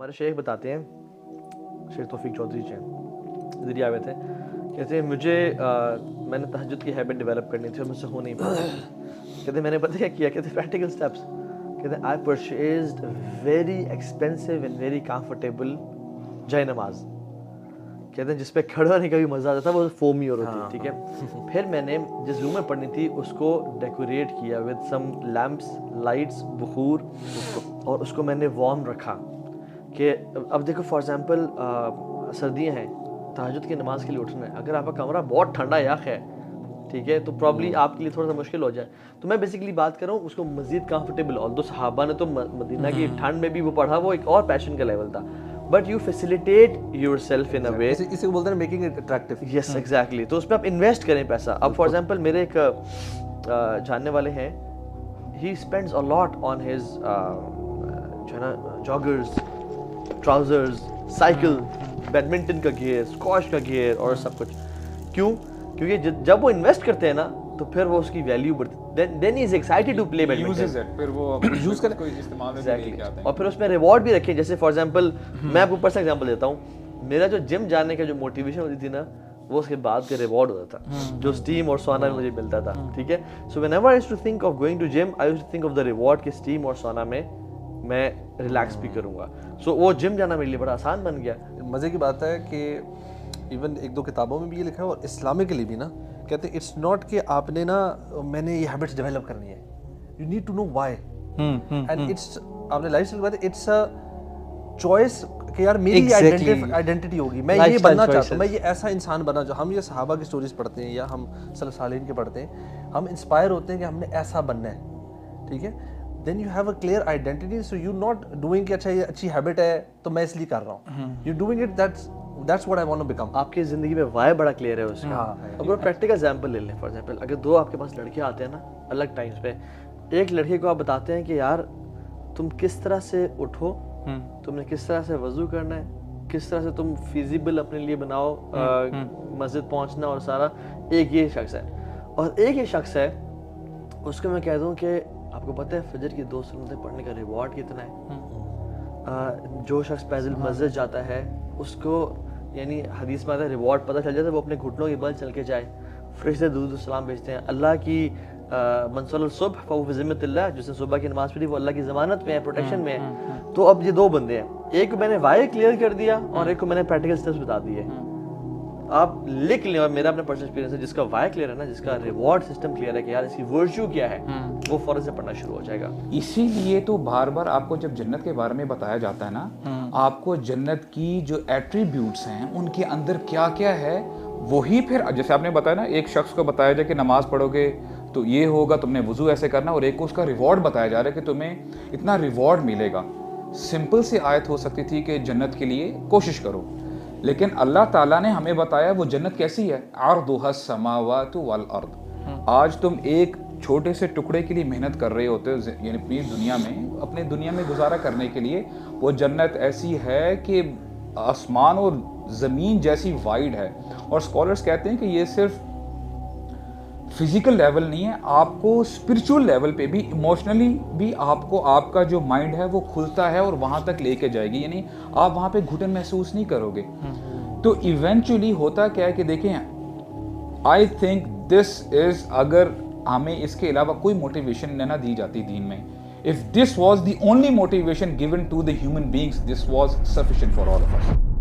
ہمارے شیخ بتاتے ہیں, شیخ توفیق چودھری جی ذریعہ ہوئے تھے, کہتے ہیں مجھے میں نے تہجد کی ہیبٹ ڈیولپ کرنی تھی اور مجھ سے ہو نہیں پا کہتے ہیں میں نے پتہ کیا کیا, کہتے ہیں پریکٹیکل اسٹیپس, کہتے ہیں I purchased very expensive and very comfortable جائے نماز, کہتے ہیں جس پہ کھڑے ہونے کا بھی مزہ آتا تھا, وہ فومی اور ہوتی, ٹھیک ہے. پھر میں نے جس روم میں پڑھنی تھی اس کو ڈیکوریٹ کیا ود سم لیمپس, لائٹس, بخور, اور اس کو میں نے وارم رکھا کہ اب دیکھو فار ایگزامپل سردیاں ہیں, تہجد کی نماز کے لیے اٹھنا ہے, اگر آپ کا کمرہ بہت ٹھنڈا یخ ہے, ٹھیک ہے, تو پرابلی آپ کے لیے تھوڑا سا مشکل ہو جائے. تو میں بیسیکلی بات کر رہا ہوں اس کو مزید کمفرٹیبل, اور دو صحابہ نے تو مدینہ کی ٹھنڈ میں بھی وہ پڑھا, وہ ایک اور پیشن کا لیول تھا, but you facilitate yourself in a way, اسے بولتے ہیں making it attractive. Yes exactly. تو اس پہ آپ انویسٹ کریں پیسہ. اب فار ایگزامپل میرے ایک جاننے والے ہیں, ہی spends a lot on his جو ہے نا جاگرز, ٹراؤزرز, سائیکل, بیڈمنٹن کا گیئر, اسکواش کا گیئر اور سب کچھ. کیوں؟ کیونکہ جب وہ انویسٹ کرتے ہیں نا تو پھر وہ اس کی ویلیو بڑھتی, دین ہی از ایکسائٹیڈ ٹو پلے بیڈمنٹن, پھر وہ یوز کریں کوئی استعمال میں لے کے آتے ہیں. اور پھر اس میں ریوارڈ بھی رکھیں. جیسے فار ایگزامپل میں آپ کو پرسنل ایگزامپل دیتا ہوں, میرا جو جم جانے کا جو موٹیویشن ہوتی تھی نا, وہ اس کے بعد کا ریوارڈ ہوتا تھا جو اسٹیم اور سونا میں مجھے ملتا تھا, ٹھیک ہے. So whenever I used to think of going to gym, I used to think of the reward کہ اسٹیم اور سونا میں میں ریلیکس بھی کروں گا. سو وہ جم جانا میرے لیے بڑا آسان بن گیا. مزے کی بات ہے کہ ایون ایک دو کتابوں میں بھی یہ لکھا ہے اور اسلامکلی بھی نا, کہتے ہیں اٹس ناٹ کہ آپ نے نا میں نے یہ ہیبٹس ڈیولپ کرنی ہے, you need to know why, and it's آپ نے لائف اسٹائل کی بات ہے, اٹس اے چوائس کہ یار میری آئیڈینٹی ہوگی, میں یہ بننا چاہتا ہوں, میں یہ ایسا انسان بنا جو ہم یہ صحابہ کی سٹوریز پڑھتے ہیں یا ہم سلف صالحین کے پڑھتے ہیں, ہم انسپائر ہوتے ہیں کہ ہم نے ایسا بننا ہے, ٹھیک ہے. Then you have a clear identity, so you not doing کہ اچھا یہ اچھی ہیبٹ ہے تو میں اس لیے کر رہا ہوں, you doing it that's what I want to become. آپ کی زندگی میں وائی بڑا کلیئر ہے اس کا. اگر پریکٹیکل ایگزامپل لے لیں, فار ایگزامپل اگر دو آپ کے پاس لڑکے آتے ہیں نا الگ ٹائمس پہ, ایک لڑکے کو آپ بتاتے ہیں کہ یار تم کس طرح سے اٹھو, تم نے کس طرح سے وضو کرنا ہے, کس طرح سے تم فیزیبل اپنے لیے بناؤ مسجد پہنچنا اور سارا, ایک یہ شخص ہے. اور ایک یہ شخص ہے اس کو میں کہہ دوں کہ آپ کو پتہ ہے فجر کی 2 سنتیں پڑھنے کا ریوارڈ کتنا ہے. جو شخص پیدل مسجد جاتا ہے اس کو یعنی حدیث میں آتا ہے ریوارڈ پتہ چل جاتا ہے, وہ اپنے گھٹنوں کے بل چل کے جائے, فرشتے درود و سلام بھیجتے ہیں. اللہ کی من صلی الصبح فهو فی ذمۃ اللہ, جس نے صبح کی نماز پڑھی وہ اللہ کی ضمانت میں ہے, پروٹیکشن میں ہے. تو اب یہ دو بندے ہیں, ایک کو میں نے وائی کلیئر کر دیا اور ایک کو میں نے پریکٹیکل اسٹیپس بتا دیے. آپ لکھ لیں, اور میرا اپنا پرسنل ایکسپیرینس ہے, جس کا وائی کلیئر ہے نا, جس کا ریوارڈ سسٹم کلیئر ہے کہ یار اس کی ورچو کیا ہے, وہ فوراً سے پڑھنا شروع ہو جائے گا. اسی لیے تو بار بار آپ کو جب جنت کے بارے میں بتایا جاتا ہے نا, آپ کو جنت کی جو ایٹریبیوٹس ہیں ان کے اندر کیا کیا ہے, وہی پھر جیسے آپ نے بتایا نا, ایک شخص کو بتایا جائے کہ نماز پڑھو گے تو یہ ہوگا, تم نے وضو ایسے کرنا, اور ایک کو اس کا ریوارڈ بتایا جا رہا ہے کہ تمہیں اتنا ریوارڈ ملے گا. سمپل سی آیت ہو سکتی تھی کہ جنت کے لیے کوشش کرو, لیکن اللہ تعالیٰ نے ہمیں بتایا وہ جنت کیسی ہے, عرضها السماوات والارض. آج تم ایک چھوٹے سے ٹکڑے کے لیے محنت کر رہے ہوتے ہو, یعنی اپنے دنیا میں گزارا کرنے کے لیے, وہ جنت ایسی ہے کہ آسمان اور زمین جیسی وائڈ ہے. اور اسکالرس کہتے ہیں کہ یہ صرف فزیکل لیول نہیں ہے, آپ کو اسپرچول لیول پہ بھی, ایموشنلی بھی آپ کو آپ کا جو مائنڈ ہے وہ کھلتا ہے اور وہاں تک لے کے جائے گی, یعنی آپ وہاں پہ گھٹن محسوس نہیں کرو گے. تو ایونچولی ہوتا کیا ہے کہ دیکھیں, آئی تھنک دس از, اگر ہمیں اس کے علاوہ کوئی موٹیویشن نہ دی جاتی دین میں, if this was the only motivation given to the human beings, this was sufficient for all of us.